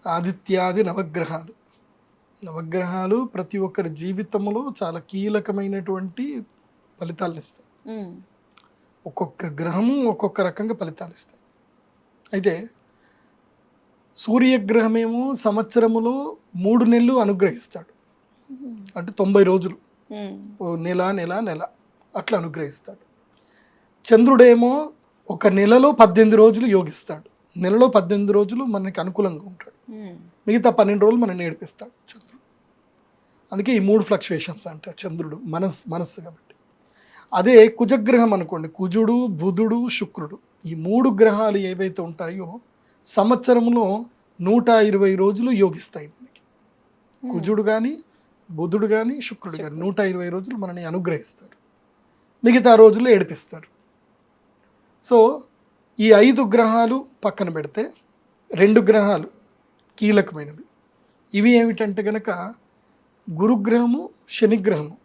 ఆదిత్యాది నవగ్రహాలు. నవగ్రహాలు ప్రతి ఒక్కరి జీవితంలో చాలా కీలకమైనటువంటి ఫలితాలనిస్తాయి. హ్మ్. ఒక్కొక్క గ్రహము ఒక్కొక్క రకంగా ఫలితాలిస్తాయి. అయితే సూర్యగ్రహమేమో సంవత్సరములో 3 నెలలు అనుగ్రహిస్తాడు. అంటే 90 రోజులు. హ్మ్. ఓ నెల, నెల, నెల అట్లా అనుగ్రహిస్తాడు. చంద్రుడేమో ఒక నెలలో 18 రోజులు యోగిస్తాడు. నెలలో 18 రోజులు మనకి అనుకూలంగా ఉంటాడు. హ్మ్. మిగతా 12 రోజులు మనం నేర్పిస్తాడు చంద్రుడు. అందుకే ఈ 3 ఫ్లక్చుయేషన్స్ అంటే చంద్రుడు మనస్సు కాబట్టి. అదే కుజగ్రహం అనుకోండి, కుజుడు, బుధుడు, శుక్రుడు, ఈ 3 గ్రహాలు ఏవైతే ఉంటాయో సంవత్సరంలో 120 రోజులు యోగిస్తాయి మనకి. కుజుడు కానీ, బుధుడు కానీ, శుక్రుడు కానీ 120 రోజులు మనని అనుగ్రహిస్తారు. మిగతా రోజుల్లో ఏడిపిస్తారు. సో ఈ 5 గ్రహాలు పక్కన పెడితే 2 గ్రహాలు కీలకమైనవి. ఇవి ఏమిటంటే కనుక గురుగ్రహము, శనిగ్రహము.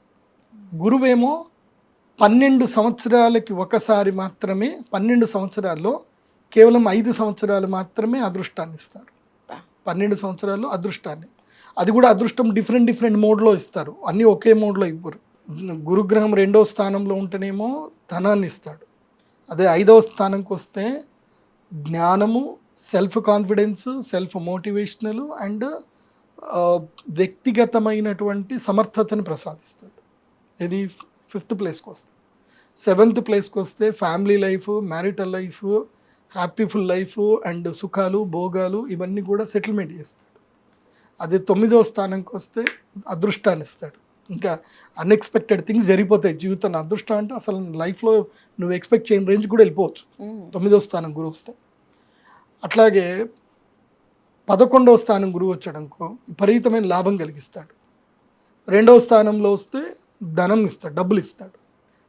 గురువేమో 12 సంవత్సరాలకి ఒకసారి మాత్రమే, 12 సంవత్సరాల్లో కేవలం 5 సంవత్సరాలు మాత్రమే అదృష్టాన్ని ఇస్తారు. 12 సంవత్సరాల్లో అదృష్టాన్ని, అది కూడా అదృష్టం డిఫరెంట్ మోడ్లో ఇస్తారు, అన్నీ ఒకే మోడ్లో ఇవ్వరు. గురుగ్రహం 2వ స్థానంలో ఉంటేనేమో ధనాన్ని ఇస్తాడు. అదే 5వ స్థానంకి వస్తే జ్ఞానము, self confidence, self motivational and వ్యక్తిగతమైనటువంటి సమర్థతను ప్రసాదిస్తాడు. ఇది 5th ప్లేస్కి వస్తే. 7th ప్లేస్కి వస్తే family life, marital life, హ్యాపీఫుల్ life and సుఖాలు, భోగాలు ఇవన్నీ కూడా సెటిల్మెంట్ చేస్తాడు. అదే 9వ స్థానంకి వస్తే అదృష్టాన్ని ఇస్తాడు. ఇంకా అన్ఎక్స్పెక్టెడ్ థింగ్స్ జరిగిపోతాయి జీవితంలో. అదృష్టం అంటే అసలు లైఫ్లో నువ్వు ఎక్స్పెక్ట్ చేయని రేంజ్ కూడా వెళ్ళిపోవచ్చు 9వ స్థానం గురువు వస్తే. అట్లాగే 11వ స్థానం గురువు వచ్చాడనుకో విపరీతమైన లాభం కలిగిస్తాడు. 2వ స్థానంలో వస్తే ధనం ఇస్తాడు, డబ్బులు ఇస్తాడు.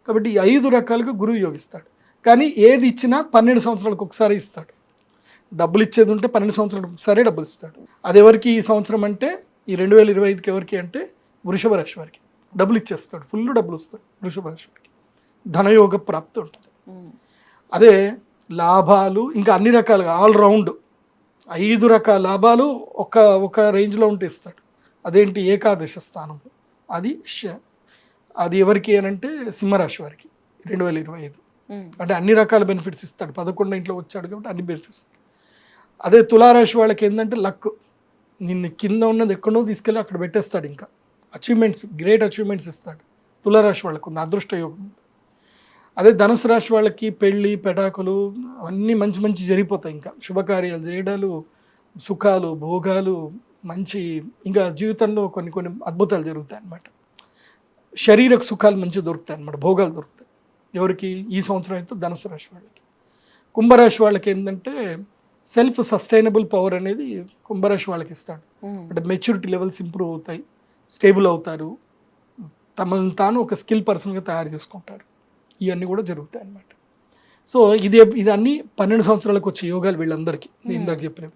కాబట్టి ఈ 5 రకాలుగా గురువు యోగిస్తాడు. కానీ ఏది ఇచ్చినా 12 సంవత్సరాలకు ఒకసారి ఇస్తాడు. డబ్బులు ఇచ్చేది ఉంటే 12 సంవత్సరాలకు ఒకసారి డబ్బులు ఇస్తాడు. అది ఎవరికి ఈ సంవత్సరం అంటే ఈ 2025కి ఎవరికి అంటే వృషభ రాశి వారికి డబ్బులు ఇచ్చేస్తాడు, ఫుల్ డబ్బులు వస్తాయి వృషభ రాశి వారికి. ధనయోగ ప్రాప్తి ఉంటుంది. అదే లాభాలు ఇంకా అన్ని రకాలుగా ఆల్రౌండ్ 5 రకాల లాభాలు ఒక రేంజ్లో ఉంటే ఇస్తాడు. అదేంటి ఏకాదశ స్థానంలో, అది ఎవరికి అనంటే సింహరాశి వారికి 2025. అంటే అన్ని రకాల బెనిఫిట్స్ ఇస్తాడు. 11 ఇంట్లో వచ్చాడు కాబట్టి అన్ని బెనిఫిట్స్. అదే తులారాశి వాళ్ళకి ఏంటంటే లక్, నిన్ను కింద ఉన్నది ఎక్కడో తీసుకెళ్ళి అక్కడ పెట్టేస్తాడు. ఇంకా అచీవ్మెంట్స్, గ్రేట్ అచీవ్మెంట్స్ ఇస్తాడు. తులారాశి వాళ్ళకు ఉంది అదృష్ట యోగం. అదే ధనుసు రాశి వాళ్ళకి పెళ్ళి, పెటాకులు అన్నీ మంచి జరిగిపోతాయి. ఇంకా శుభకార్యాలు చేయడాలు, సుఖాలు, భోగాలు, మంచి ఇంకా జీవితంలో కొన్ని అద్భుతాలు జరుగుతాయి అన్నమాట. శరీరకు సుఖాలు మంచి దొరుకుతాయి అన్నమాట, భోగాలు దొరుకుతాయి. ఎవరికి ఈ సంవత్సరం అయితే ధనుసు రాశి వాళ్ళకి. కుంభరాశి వాళ్ళకి ఏంటంటే సెల్ఫ్ సస్టైనబుల్ పవర్ అనేది కుంభరాశి వాళ్ళకి ఇస్తాడు. అంటే మెచ్యూరిటీ లెవెల్స్ ఇంప్రూవ్ అవుతాయి, స్టేబుల్ అవుతారు, తమను తాను ఒక స్కిల్ పర్సన్గా తయారు చేసుకుంటారు. ఇవన్నీ కూడా జరుగుతాయి అన్నమాట. సో ఇది అన్నీ 12 సంవత్సరాలకు వచ్చే యోగాలు వీళ్ళందరికీ నేను ఇందాక చెప్పినవి.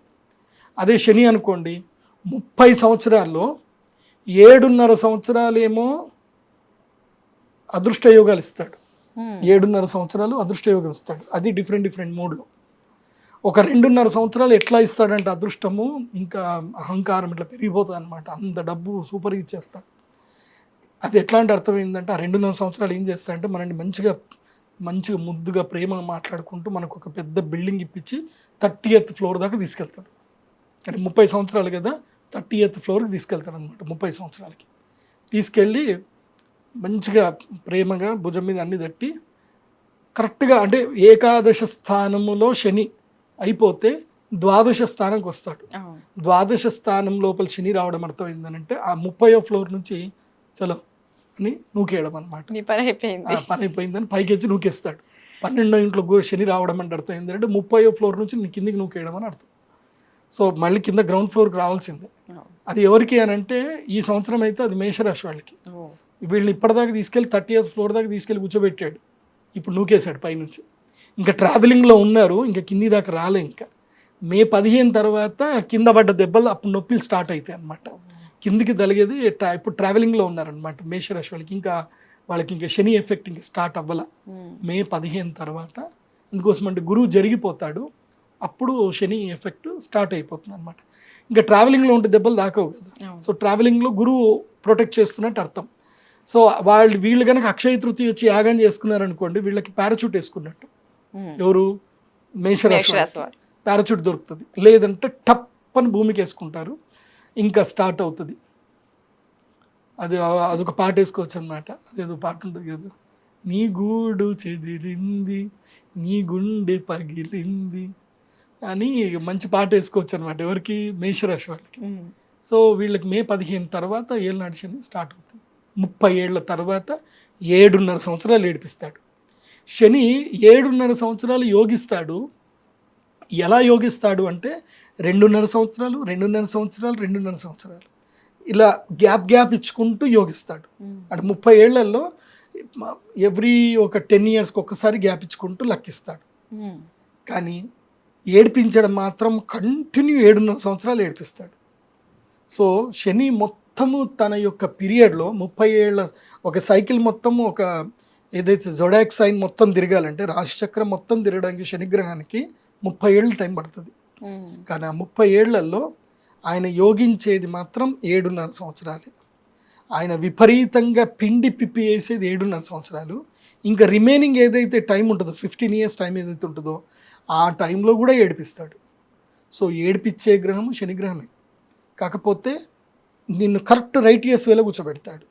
అదే శని అనుకోండి 30 సంవత్సరాల్లో 7.5 సంవత్సరాలేమో అదృష్ట యోగాలు ఇస్తాడు. 7.5 సంవత్సరాలు అదృష్ట యోగం ఇస్తాడు. అది డిఫరెంట్ మోడ్లో. ఒక 2.5 సంవత్సరాలు ఎట్లా ఇస్తాడంటే అదృష్టము ఇంకా అహంకారం ఇట్లా పెరిగిపోతుంది అనమాట. అంత డబ్బు సూపర్ ఇచ్చేస్తాడు. అది ఎట్లా అంటే అర్థమైందంటే ఆ 2.5 సంవత్సరాలు ఏం చేస్తాడంటే మనల్ని మంచిగా ముద్దుగా ప్రేమగా మాట్లాడుకుంటూ మనకు ఒక పెద్ద బిల్డింగ్ ఇప్పించి 30th ఫ్లోర్ దాకా తీసుకెళ్తాడు. అంటే 30 సంవత్సరాలు కదా, 30th ఫ్లోర్కి తీసుకెళ్తాడు అనమాట. 30 సంవత్సరాలకి తీసుకెళ్ళి మంచిగా ప్రేమగా భుజం మీద అన్ని తట్టి కరెక్ట్గా అంటే ఏకాదశ స్థానములో శని అయిపోతే ద్వాదశ స్థానంకి వస్తాడు. ద్వాదశ స్థానం లోపల శని రావడం అర్థమైందనంటే ఆ 30వ ఫ్లోర్ నుంచి చలో అని నూకేయడం అనమాట. పని అయిపోయిందని పైకి వచ్చి నూకేస్తాడు. 12వ ఇంట్లో శని రావడం అంటే అర్థం ఏంటంటే 30వ ఫ్లోర్ నుంచి కిందికి నూకేయడం అని అర్థం. సో మళ్ళీ కింద గ్రౌండ్ ఫ్లోర్కి రావాల్సిందే. అది ఎవరికి అని అంటే ఈ సంవత్సరం అయితే అది మేషరాశి వాళ్ళకి. వీళ్ళని ఇప్పటిదాకా తీసుకెళ్ళి 30th ఫ్లోర్ దాకా తీసుకెళ్ళి కూర్చోబెట్టాడు, ఇప్పుడు నూకేశాడు పైనుంచి. ఇంకా ట్రావెలింగ్లో ఉన్నారు, ఇంకా కింది దాకా రాలే. ఇంకా మే 15 తర్వాత కింద పడ్డ దెబ్బలు అప్పుడు నొప్పిలు స్టార్ట్ అవుతాయి అన్నమాట. కిందికి తలిగేది ఇప్పుడు ట్రావెలింగ్లో ఉన్నారనమాట మేషరాశి వాళ్ళకి. ఇంకా వాళ్ళకి ఇంకా శని ఎఫెక్ట్ ఇంకా స్టార్ట్ అవ్వాల మే 15 తర్వాత. అందుకోసం అంటే గురువు జరిగిపోతాడు, అప్పుడు శని ఎఫెక్ట్ స్టార్ట్ అయిపోతుంది అనమాట. ఇంకా ట్రావెలింగ్లో ఉంటే దెబ్బలు దాకవు కదా. సో ట్రావెలింగ్లో గురువు ప్రొటెక్ట్ చేస్తున్నట్టు అర్థం. సో వీళ్ళు కనుక అక్షయ తృతీయ వచ్చి యాగం చేసుకున్నారనుకోండి, వీళ్ళకి పారాచూట్ వేసుకున్నట్టు. ఎవరు? మేషరాశి పారాచూట్ దొరుకుతుంది. లేదంటే టప్ అని భూమికి వేసుకుంటారు, ఇంకా స్టార్ట్ అవుతుంది. అదొక పాట వేసుకోవచ్చు అనమాట. అదేదో పాట ఉంటుంది కదా, నీ గూడు చెదిరింది నీ గుండె పగిలింది అని మంచి పాట వేసుకోవచ్చు అనమాట. ఎవరికి? మేషరాశి వాళ్ళకి. సో వీళ్ళకి మే 15 తర్వాత ఏళ్ళనాటి శని స్టార్ట్ అవుతుంది. 30 ఏళ్ల తర్వాత 7.5 సంవత్సరాలు ఏడిపిస్తాడు శని. 7.5 సంవత్సరాలు యోగిస్తాడు. ఎలా యోగిస్తాడు అంటే 2.5 సంవత్సరాలు 2.5 సంవత్సరాలు 2.5 సంవత్సరాలు ఇలా గ్యాప్ ఇచ్చుకుంటూ యోగిస్తాడు. అంటే 30 ఏళ్లలో ఎవ్రీ ఒక 10 ఇయర్స్కి ఒక్కసారి గ్యాప్ ఇచ్చుకుంటూ లెక్కిస్తాడు. కానీ ఏడిపించడం మాత్రం కంటిన్యూ 7.5 సంవత్సరాలు ఏడిపిస్తాడు. సో శని మొత్తము తన యొక్క పీరియడ్లో 30 ఏళ్ళ ఒక సైకిల్ మొత్తము, ఒక ఏదైతే జొడాక్ సైన్ మొత్తం తిరగాలంటే రాశిచక్రం మొత్తం తిరగడానికి శనిగ్రహానికి 30 ఏళ్ళు టైం పడుతుంది. కానీ ఆ 30 ఏళ్లలో ఆయన యోగించేది మాత్రం 7.5 సంవత్సరాలు. ఆయన విపరీతంగా పిండి పిప్పి వేసేది 7.5 సంవత్సరాలు. ఇంకా రిమైనింగ్ ఏదైతే టైం ఉంటుందో 15 ఇయర్స్ టైం ఏదైతే ఉంటుందో ఆ టైంలో కూడా ఏడిపిస్తాడు. సో ఏడిపించే గ్రహము శనిగ్రహమే. కాకపోతే నిన్ను కరెక్ట్ రైట్ ఇయర్స్ వేలో కూర్చోబెడతాడు.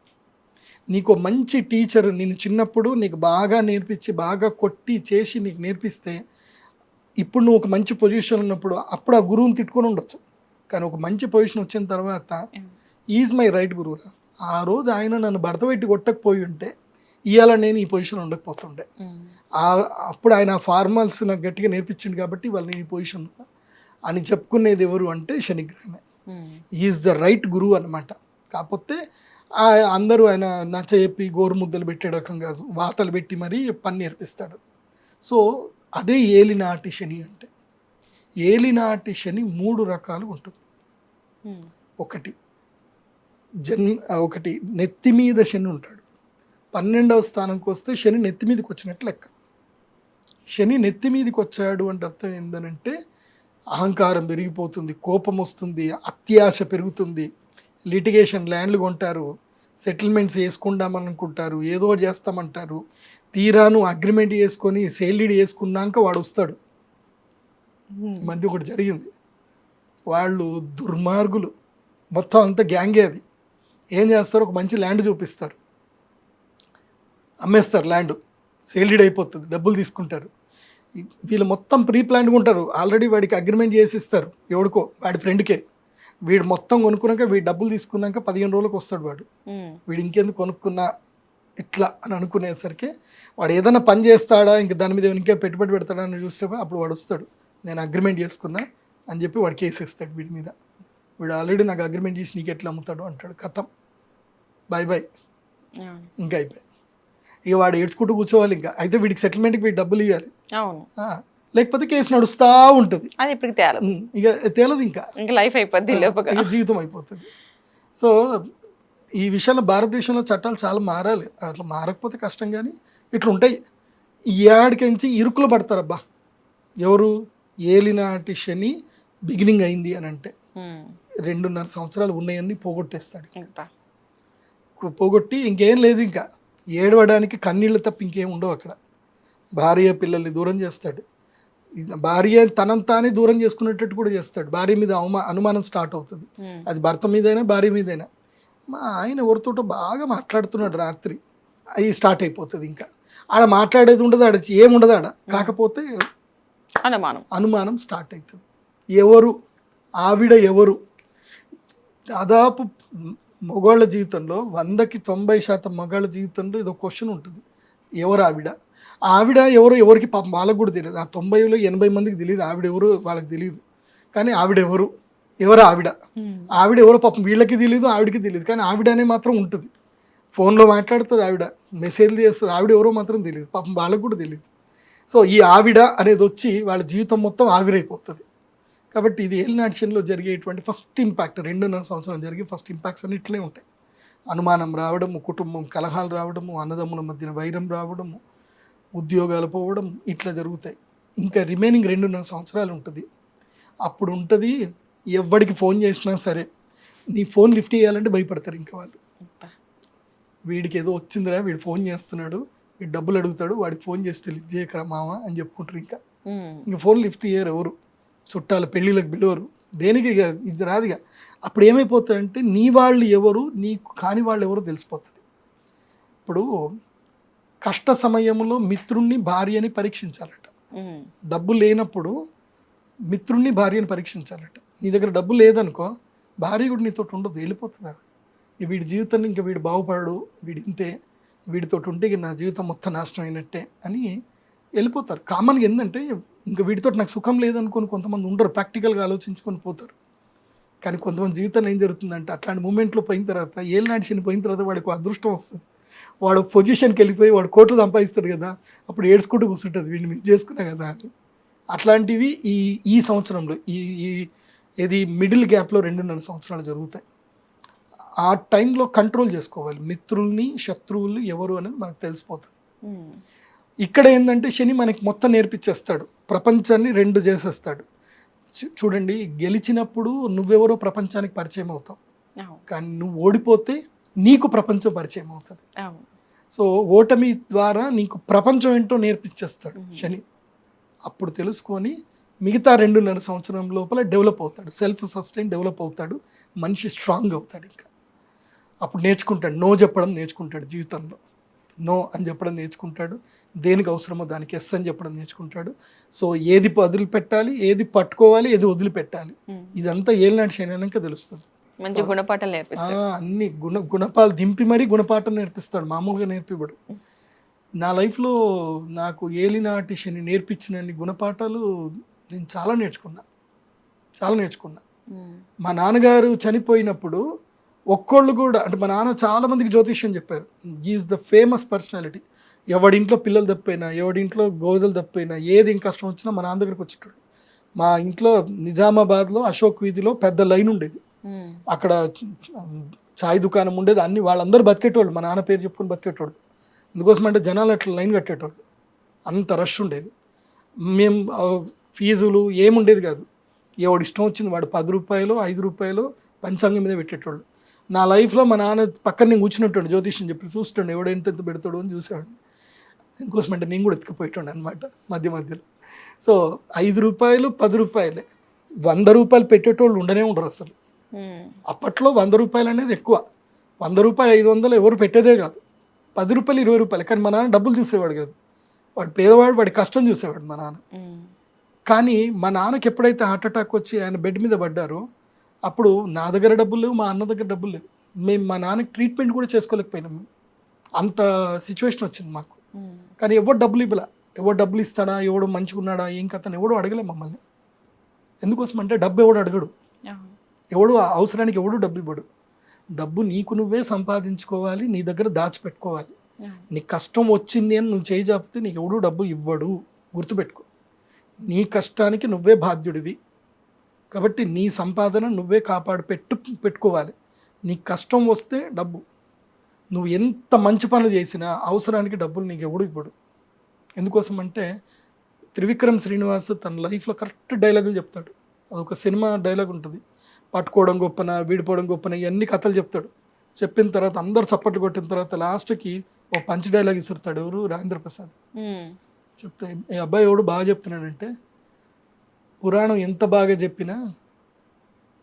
నీకు మంచి టీచర్ నిన్ను చిన్నప్పుడు నీకు బాగా నేర్పించి బాగా కొట్టి చేసి నీకు నేర్పిస్తే ఇప్పుడు నువ్వు ఒక మంచి పొజిషన్ ఉన్నప్పుడు అప్పుడు ఆ గురువుని తిట్టుకొని ఉండొచ్చు. కానీ ఒక మంచి పొజిషన్ వచ్చిన తర్వాత ఈజ్ మై రైట్ గురువురా, ఆ రోజు ఆయన నన్ను భర్త పెట్టి కొట్టకపోయి ఉంటే ఇవాళ నేను ఈ పొజిషన్ ఉండకపోతుండే. అప్పుడు ఆయన ఫార్మల్స్ నాకు గట్టిగా నేర్పించింది కాబట్టి వాళ్ళు నేను ఈ పొజిషన్ ఉన్నా అని చెప్పుకునేది ఎవరు అంటే శనిగ్రహమే. ఈజ్ ద రైట్ గురువు అనమాట. కాకపోతే అందరూ ఆయన నచ్చ చెప్పి గోరుముద్దలు పెట్టే రకం కాదు, వాతలు పెట్టి మరీ పని నేర్పిస్తాడు. సో అదే ఏలినాటి శని అంటే. ఏలినాటి శని 3 రకాలు ఉంటుంది. ఒకటి నెత్తి మీద శని ఉంటాడు. 12వ స్థానంకి వస్తే శని నెత్తి మీదకి వచ్చినట్లు లెక్క. శని నెత్తి మీదకి వచ్చాడు అంటే అర్థం ఏంటంటే అహంకారం పెరిగిపోతుంది, కోపం వస్తుంది, అత్యాశ పెరుగుతుంది, లిటిగేషన్ ల్యాండ్లు కొంటారు, సెటిల్మెంట్స్ వేసుకుందామనుకుంటారు, ఏదో చేస్తామంటారు. తీరాను అగ్రిమెంట్ చేసుకొని సేల్ డీడ్ చేసుకున్నాక వాడు వస్తాడు. మధ్య ఒకటి జరిగింది, వాళ్ళు దుర్మార్గులు మొత్తం అంతా గ్యాంగే. అది ఏం చేస్తారు, ఒక మంచి ల్యాండ్ చూపిస్తారు, అమ్మేస్తారు ల్యాండ్, సేల్ డీడ్ అయిపోతుంది, డబ్బులు తీసుకుంటారు. వీళ్ళు మొత్తం ప్రీ ప్లాన్గా ఉంటారు. ఆల్రెడీ వాడికి అగ్రిమెంట్ చేసి ఇస్తారు ఎవడికో, వాడి ఫ్రెండ్కే. వీడు మొత్తం కొనుక్కున్నాక వీడు డబ్బులు తీసుకున్నాక 15 రోజులకు వస్తాడు వాడు. వీడు ఇంకెందుకు కొనుక్కున్నా ఇట్లా అని అనుకునేసరికి వాడు ఏదైనా పని చేస్తాడా, ఇంక దాని మీద ఇంకే పెట్టుబడి పెడతాడా అని చూసినప్పుడు అప్పుడు వాడు వస్తాడు, నేను అగ్రిమెంట్ చేసుకున్నా అని చెప్పి వాడు కేసు ఇస్తాడు వీడి మీద. వీడు ఆల్రెడీ నాకు అగ్రిమెంట్ చేసి నీకు ఎట్లా అమ్ముతాడు అంటాడు. కథం, బాయ్ బాయ్, ఇంకా అయిపోయి. ఇక వాడు ఏడ్చుకుంటూ కూర్చోవాలి. ఇంకా అయితే వీడికి సెటిల్మెంట్కి వీడు డబ్బులు ఇవ్వాలి, లేకపోతే కేసు నడుస్తూ ఉంటుంది. ఇక తేలదు, ఇంకా లైఫ్ అయిపోద్ది, జీవితం అయిపోతుంది. సో ఈ విషయంలో భారతదేశంలో చట్టాలు చాలా మారాలి. అట్లా మారకపోతే కష్టం. కానీ ఇట్లా ఉంటాయి. ఈ ఏడాదికించి ఇరుకులు పడతారబ్బా ఎవరు? ఏలినాటి శని బిగినింగ్ అయింది అని అంటే 2.5 సంవత్సరాలు ఉన్నాయన్నీ పోగొట్టేస్తాడు. పోగొట్టి ఇంకేం లేదు, ఇంకా ఏడవడానికి కన్నీళ్ళు తప్ప ఇంకేం ఉండవు అక్కడ. భార్య పిల్లల్ని దూరం చేస్తాడు. భార్య తనంతానే దూరం చేసుకునేటట్టు కూడా చేస్తాడు. భార్య మీద అనుమానం స్టార్ట్ అవుతుంది. అది భర్త మీదైనా భార్య మీదైనా. మా ఆయన ఎవరితోటో బాగా మాట్లాడుతున్నాడు రాత్రి, అవి స్టార్ట్ అయిపోతుంది. ఇంకా ఆడ మాట్లాడేది ఉండదు, ఆడ ఏముండదు ఆడ. కాకపోతే అనుమానం స్టార్ట్ అవుతుంది. ఎవరు ఆవిడ? ఎవరు? దాదాపు మగవాళ్ళ జీవితంలో 100కి 90% మగవాళ్ళ జీవితంలో ఇదో క్వశ్చన్ ఉంటుంది, ఎవరు ఆవిడ? ఆవిడ ఎవరో ఎవరికి పాపం వాళ్ళకు కూడా తెలియదు. ఆ 90లో 80 మందికి తెలియదు ఆవిడ ఎవరు, వాళ్ళకి తెలియదు. కానీ ఆవిడ ఎవరు ఆవిడ? ఆవిడ ఎవరో పాపం వీళ్ళకి తెలియదు, ఆవిడకి తెలియదు. కానీ ఆవిడ అనే మాత్రం ఉంటుంది. ఫోన్లో మాట్లాడుతుంది ఆవిడ, మెసేజ్లు చేస్తుంది, ఆవిడ ఎవరో మాత్రం తెలియదు, పాపం వాళ్ళకు కూడా తెలియదు. సో ఈ ఆవిడ అనేది వచ్చి వాళ్ళ జీవితం మొత్తం ఆవిరైపోతుంది. కాబట్టి ఇది ఏలినాటి శనిలో జరిగేటువంటి ఫస్ట్ ఇంపాక్ట్. 2.5 సంవత్సరం జరిగే ఫస్ట్ ఇంపాక్ట్స్ అన్ని ఇట్లనే ఉంటాయి. అనుమానం రావడము, కుటుంబం కలహాలు రావడము, అన్నదమ్ముల మధ్యన వైరం రావడము, ఉద్యోగాలు పోవడం, ఇట్లా జరుగుతాయి. ఇంకా రిమైనింగ్ 2.5 సంవత్సరాలు ఉంటుంది. అప్పుడు ఉంటుంది ఎవరికి ఫోన్ చేసినా సరే నీ ఫోన్ లిఫ్ట్ చేయాలంటే భయపడతారు ఇంకా వాళ్ళు. వీడికి ఏదో వచ్చిందిరా, వీడు ఫోన్ చేస్తున్నాడు, వీడు డబ్బులు అడుగుతాడు, వాడికి ఫోన్ చేస్తే లిఫ్ట్ చేయకరా మామ అని చెప్పుకుంటారు. ఇంకా ఫోన్ లిఫ్ట్ చేయరు ఎవరు, చుట్టాలు పెళ్ళిళ్ళకి పిలవరు, దేనికి ఇది రాదుగా. అప్పుడు ఏమైపోతాయంటే నీ వాళ్ళు ఎవరు, నీకు కాని వాళ్ళు ఎవరు తెలిసిపోతుంది. ఇప్పుడు కష్ట సమయంలో మిత్రుణ్ణి భార్యని పరీక్షించాలట. డబ్బు లేనప్పుడు మిత్రుణ్ణి భార్యని పరీక్షించాలట. నీ దగ్గర డబ్బు లేదనుకో, భార్య కూడా నీతో ఉండదు, వెళ్ళిపోతుంది. వీడి జీవితాన్ని ఇంకా వీడు బాగుపడడు, వీడి ఇంతే, వీడితో ఉంటే నా జీవితం మొత్తం నాశనం అయినట్టే అని వెళ్ళిపోతారు. కామన్గా ఏంటంటే ఇంకా వీడితో నాకు సుఖం లేదనుకొని కొంతమంది ఉండరు, ప్రాక్టికల్గా ఆలోచించుకొని పోతారు. కానీ కొంతమంది జీవితంలో ఏం జరుగుతుందంటే అట్లాంటి మూమెంట్లో పోయిన తర్వాత, ఏళ్ళనాటి శని పోయిన తర్వాత వాడికి అదృష్టం వస్తుంది. వాడు పొజిషన్కి వెళ్ళిపోయి వాడు కోట్లు సంపాదిస్తాడు కదా, అప్పుడు ఏడ్చుకుంటూ కూర్చుంటుంది వీడిని మిస్ చేసుకున్నా కదా అని. అట్లాంటివి ఈ సంవత్సరంలో ఇది మిడిల్ గ్యాప్లో 2.5 సంవత్సరాలు జరుగుతాయి. ఆ టైంలో కంట్రోల్ చేసుకోవాలి. మిత్రుల్ని శత్రువులు ఎవరు అనేది మనకు తెలిసిపోతుంది. ఇక్కడ ఏంటంటే శని మనకి మొత్తం నేర్పించేస్తాడు, ప్రపంచాన్ని 2 చేసేస్తాడు. చూడండి, గెలిచినప్పుడు నువ్వెవరో ప్రపంచానికి పరిచయం అవుతావు, కానీ నువ్వు ఓడిపోతే నీకు ప్రపంచం పరిచయం అవుతుంది. సో ఓటమి ద్వారా నీకు ప్రపంచం ఏంటో నేర్పించేస్తాడు శని. అప్పుడు తెలుసుకొని మిగతా 2.5 సంవత్సరం లోపల డెవలప్ అవుతాడు, సెల్ఫ్ సస్టైన్ డెవలప్ అవుతాడు, మనిషి స్ట్రాంగ్ అవుతాడు. ఇంకా అప్పుడు నేర్చుకుంటాడు, నో చెప్పడం నేర్చుకుంటాడు జీవితంలో. నో అని చెప్పడం నేర్చుకుంటాడు, దేనికి అవసరమో దానికి ఎస్ అని చెప్పడం నేర్చుకుంటాడు. సో ఏది వదిలిపెట్టాలి, ఏది పట్టుకోవాలి, ఏది వదిలిపెట్టాలి, ఇదంతా ఏళ్ళనాటి శనినాక తెలుస్తుంది. మంచి గుణపాఠాలు నేర్పిస్తాడు. అన్ని గుణపాలు దింపి మరీ గుణపాఠం నేర్పిస్తాడు, మామూలుగా నేర్పిబడు. నా లైఫ్లో నాకు ఏలినాటి శని నేర్పించిన గుణపాఠాలు నేను చాలా నేర్చుకున్నా. మా నాన్నగారు చనిపోయినప్పుడు ఒక్కళ్ళు కూడా, అంటే మా నాన్న చాలా మందికి జ్యోతిష్యం చెప్పారు. Is the famous personality. ఎవడింట్లో పిల్లలు తప్పిపోయినా, ఎవడింట్లో గోదలు తప్పిపోయినా, ఏది ఇంక కష్టం వచ్చినా మా నాన్న దగ్గరికి వచ్చేటాడు. మా ఇంట్లో నిజామాబాద్లో అశోక్ వీధిలో పెద్ద లైన్ ఉండేది, అక్కడ చాయ్ దుకాణం ఉండేది, అన్ని వాళ్ళందరూ బతికేటోళ్ళు, మా నాన్న పేరు చెప్పుకొని బతికేటోళ్ళు. ఎందుకోసం అంటే జనాలు అట్లా లైన్ కట్టేటోళ్ళు, అంత రష్ ఉండేది. మేము ఫీజులు ఏముండేది కాదు, ఎవడు ఇష్టం వచ్చింది వాడు 10 రూపాయలు 5 రూపాయలు పంచాంగం మీద పెట్టేటోళ్ళు. నా లైఫ్లో మా నాన్న పక్కన నేను కూర్చున్నట్టు జ్యోతిష్యం చెప్పి చూస్తుండే, ఎవడు ఎంత పెడతాడు అని చూసేవాడు. ఎందుకోసం అంటే నేను కూడా ఎత్తుకుపోయేటోండి అనమాట మధ్యలో. సో 5 రూపాయలు 10 రూపాయలే, 100 రూపాయలు పెట్టేటోళ్ళు ఉండరు అసలు. అప్పట్లో 100 రూపాయలు అనేది ఎక్కువ, 100 రూపాయలు 500 ఎవరు పెట్టేదే కాదు, 10 రూపాయలు 20 రూపాయలు. కానీ మా నాన్న డబ్బులు చూసేవాడు కాదు, వాడు పేదవాడు, వాడి కష్టం చూసేవాడు మా నాన్న. కానీ మా నాన్నకి ఎప్పుడైతే హార్ట్ అటాక్ వచ్చి ఆయన బెడ్ మీద పడ్డారో, అప్పుడు నా దగ్గర డబ్బులు లేవు, మా అన్న దగ్గర డబ్బులు లేవు, మేము మా నాన్నకి ట్రీట్మెంట్ కూడా చేసుకోలేకపోయినాము, అంత సిచ్యువేషన్ వచ్చింది మాకు. కానీ ఎవడు డబ్బులు ఇవ్వలా, ఎవడు డబ్బులు ఇస్తాడా, ఎవడు మంచిగా ఉన్నాడా, ఏం కథని ఎవడు అడగలే మమ్మల్ని. ఎందుకోసం అంటే డబ్బు ఎవడు అడగడు, ఎవడు అవసరానికి ఎవడు డబ్బు ఇవ్వడు. డబ్బు నీకు నువ్వే సంపాదించుకోవాలి, నీ దగ్గర దాచిపెట్టుకోవాలి. నీకు కష్టం వచ్చింది అని నువ్వు చేయి చాపితే నీకు ఎవడు డబ్బు ఇవ్వడు, గుర్తుపెట్టుకో. నీ కష్టానికి నువ్వే బాధ్యుడివి, కాబట్టి నీ సంపాదన నువ్వే పెట్టుకోవాలి. నీకు కష్టం వస్తే డబ్బు, నువ్వు ఎంత మంచి పనులు చేసినా అవసరానికి డబ్బులు నీకు ఎవడు ఇవ్వడు. ఎందుకోసం అంటే త్రివిక్రమ్ శ్రీనివాస్ తన లైఫ్లో కరెక్ట్ డైలాగులు చెప్తాడు. అదొక సినిమా డైలాగ్ ఉంటుంది, పట్టుకోవడం గొప్పన విడిపోవడం గొప్పన, ఇవన్నీ కథలు చెప్తాడు. చెప్పిన తర్వాత అందరు చప్పట్లు కొట్టిన తర్వాత లాస్ట్కి ఒక పంచ్ డైలాగ్ ఇస్తాడు. ఎవరు? రాజేంద్ర ప్రసాద్. చెప్తే ఈ అబ్బాయి ఎవడు బాగా చెప్తున్నాడంటే, పురాణం ఎంత బాగా చెప్పినా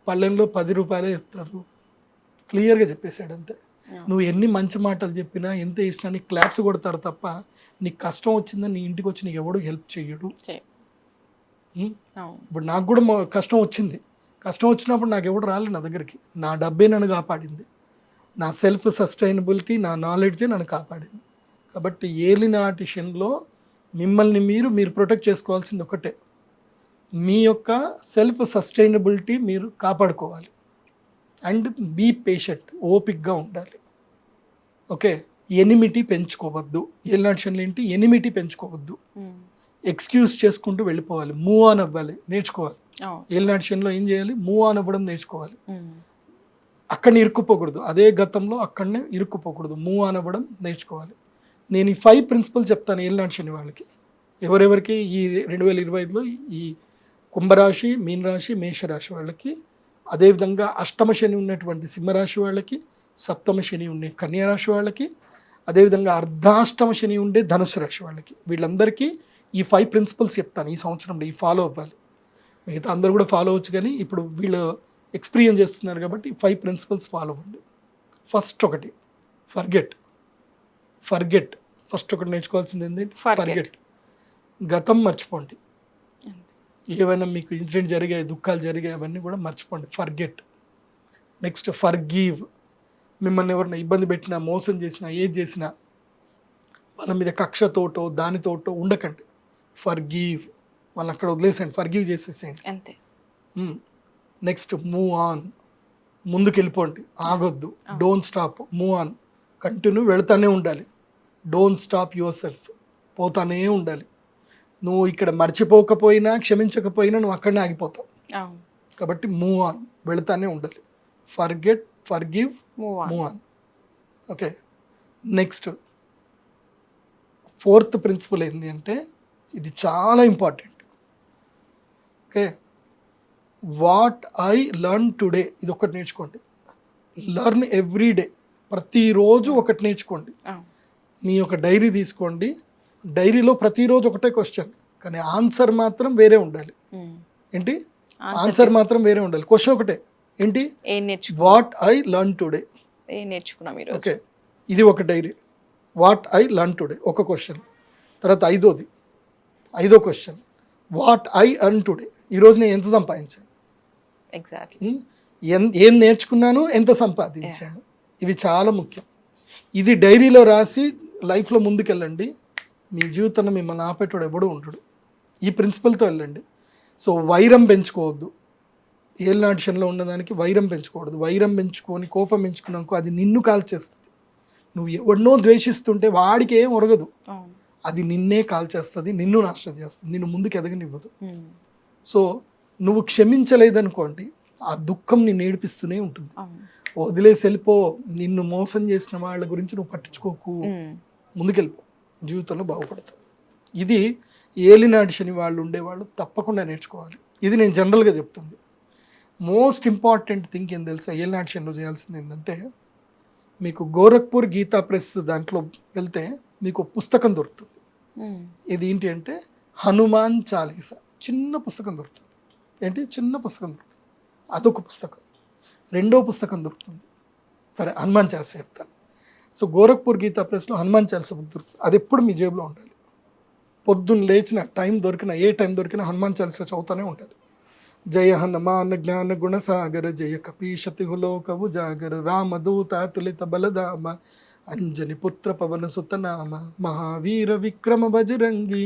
పళ్ళెంలో 10 రూపాయలే ఇస్తారు, క్లియర్గా చెప్పేశాడు అంతే. నువ్వు ఎన్ని మంచి మాటలు చెప్పినా ఎంత చేసినా నీకు క్లాప్స్ కొడతారు తప్ప, నీకు కష్టం వచ్చిందని నీ ఇంటికి వచ్చి నీకు ఎవడు హెల్ప్ చేయడు. ఇప్పుడు నాకు కూడా కష్టం వచ్చింది, కష్టం వచ్చినప్పుడు నాకు ఎవడు రాలేదు నా దగ్గరికి, నా డబ్బే నన్ను కాపాడింది, నా సెల్ఫ్ సస్టైనబిలిటీ, నా నాలెడ్జే నన్ను కాపాడింది. కాబట్టి ఏలినాటి శనిలో మిమ్మల్ని మీరు ప్రొటెక్ట్ చేసుకోవాల్సింది ఒకటే, మీ యొక్క సెల్ఫ్ సస్టైనబిలిటీ మీరు కాపాడుకోవాలి. అండ్ బీ పేషెంట్, ఓపిక్గా ఉండాలి. ఓకే, ఎనిమిటీ పెంచుకోవద్దు. ఏలినాటి శనిలో ఏంటి, ఎనిమిటీ పెంచుకోవద్దు, ఎక్స్క్యూజ్ చేసుకుంటూ వెళ్ళిపోవాలి, మూవ్ ఆన్ అవ్వాలి, నేర్చుకోవాలి. ఏలినాటి శనిలో ఏం చేయాలి, మూవ్ ఆన్ అవ్వడం నేర్చుకోవాలి. అక్కడనే ఇరుక్కుపోకూడదు, అదే గతంలో అక్కడనే ఇరుక్కుపోకూడదు, మూవ్ ఆన్ అవ్వడం నేర్చుకోవాలి. నేను ఈ 5 ప్రిన్సిపల్స్ చెప్తాను ఏలినాటి శని వాళ్ళకి, ఎవరెవరికి ఈ 2025లో ఈ కుంభరాశి, మీనరాశి, మేషరాశి వాళ్ళకి అదేవిధంగా అష్టమ శని ఉన్నటువంటి సింహరాశి వాళ్ళకి, సప్తమ శని ఉండే కన్యా రాశి వాళ్ళకి, అదేవిధంగా అర్ధాష్టమ శని ఉండే ధనుసు రాశి వాళ్ళకి, వీళ్ళందరికీ ఈ 5 ప్రిన్సిపల్స్ చెప్తాను ఈ సంవత్సరంలో. ఈ ఫాలో అవ్వాలి. మిగతా అందరూ కూడా ఫాలో అవ్వచ్చు, కానీ ఇప్పుడు వీళ్ళు ఎక్స్పీరియన్స్ చేస్తున్నారు కాబట్టి 5 ప్రిన్సిపల్స్ ఫాలో అవ్వండి. ఫస్ట్ ఒకటి ఫర్గెట్. ఫస్ట్ ఒకటి నేర్చుకోవాల్సింది ఏంటంటే ఫర్గెట్. గతం మర్చిపోండి. ఏవైనా మీకు ఇన్సిడెంట్ జరిగాయి, దుఃఖాలు జరిగాయి, అవన్నీ కూడా మర్చిపోండి. ఫర్గెట్. Next forgive. మిమ్మల్ని ఎవరైనా ఇబ్బంది పెట్టినా, మోసం చేసినా, ఏది చేసినా వాళ్ళ మీద కక్షతోటో దానితోటో ఉండకండి. ఫర్గివ్. వాళ్ళని అక్కడ వదిలేసేయండి, ఫర్గివ్ చేసేసేయండి. అంతే. Next move on. ముందుకు వెళ్ళిపోండి, ఆగొద్దు. Don't stop, move on. Continue వెళ్తానే ఉండాలి. Don't stop yourself. పోతానే ఉండాలి. నువ్వు ఇక్కడ మర్చిపోకపోయినా, క్షమించకపోయినా నువ్వు అక్కడనే ఆగిపోతావు. కాబట్టి మూవ్ ఆన్, వెళతానే ఉండాలి. Forget, forgive, move on. Okay. Next 4th principle ఏంటి అంటే, ఇది చాలా important. Okay. What I learn today. ఇది ఒకటి నేర్చుకోండి. Learn every day. ప్రతిరోజు ఒకటి నేర్చుకోండి. మీ యొక్క డైరీ తీసుకోండి. డైరీలో ప్రతిరోజు ఒకటే క్వశ్చన్, కానీ ఆన్సర్ మాత్రం వేరే ఉండాలి. ఏంటి? ఆన్సర్ మాత్రం వేరే ఉండాలి. క్వశ్చన్ ఒకటే, ఏంటి? What I learn today. Okay, ఇది ఒక diary. What I learn today ఒక క్వశ్చన్. తర్వాత ఐదో question, what I earn today. ఈరోజు నేను ఎంత సంపాదించాను, ఏం నేర్చుకున్నాను, ఎంత సంపాదించాను. ఇవి చాలా ముఖ్యం. ఇది డైరీలో రాసి లైఫ్లో ముందుకెళ్ళండి. మీ జీవితంలో మిమ్మల్ని ఆపేటోడు ఎవడూ ఉండడు. ఈ ప్రిన్సిపల్తో వెళ్ళండి. సో వైరం పెంచుకోవద్దు. ఏలినాటిషన్లో ఉన్నదానికి వైరం పెంచుకోవద్దు. వైరం పెంచుకొని కోపం పెంచుకున్నాక అది నిన్ను కాల్చేస్తుంది. నువ్వు ఎవరినో ద్వేషిస్తుంటే వాడికి ఏం ఒరగదు, అది నిన్నే కాల్చేస్తుంది, నిన్ను నాశనం చేస్తుంది, నిన్ను ముందుకు ఎదగనివ్వదు. సో నువ్వు క్షమించలేదనుకోండి, ఆ దుఃఖం నిన్ను ఏడిపిస్తూనే ఉంటుంది. వదిలేసి వెళ్ళిపో. నిన్ను మోసం చేసిన వాళ్ళ గురించి నువ్వు పట్టించుకోకు, ముందుకెళ్ళిపో, జీవితంలో బాగుపడతావు. ఇది ఏలినాటి శని వాళ్ళు ఉండేవాళ్ళు తప్పకుండా నేర్చుకోవాలి. ఇది నేను జనరల్గా చెప్తుంది. మోస్ట్ ఇంపార్టెంట్ థింగ్ ఏం తెలుసా, ఏలినాటి శనిలో చేయాల్సింది ఏంటంటే, మీకు గోరఖ్పూర్ గీతా ప్రెస్ దాంట్లో వెళ్తే మీకు పుస్తకం దొరుకుతుంది. ఇది ఏంటి అంటే హనుమాన్ చాలీసా. చిన్న పుస్తకం దొరుకుతుంది. ఏంటి? చిన్న పుస్తకం దొరుకుతుంది. అదొక పుస్తకం. రెండో పుస్తకం దొరుకుతుంది. సరే, హనుమాన్ చాలీసా చెప్తాను. సో గోరఖ్పూర్ గీతా ప్రెస్లో హనుమాన్ చాలీసా బుక్ దొరుకుతుంది. అది ఎప్పుడు మీ జేబులో ఉండాలి. పొద్దున్న లేచిన టైం దొరికినా, ఏ టైం దొరికినా హనుమాన్ చాలీసా చదువుతూనే ఉండాలి. జయ హనుమాన్ జ్ఞాన గుణ సాగర, జయ కపీశతి లోకవు జాగర, రామదూత తులిత బలధామ, అంజని పుత్ర పవన సుతనామ, మహావీర విక్రమ బజరంగి,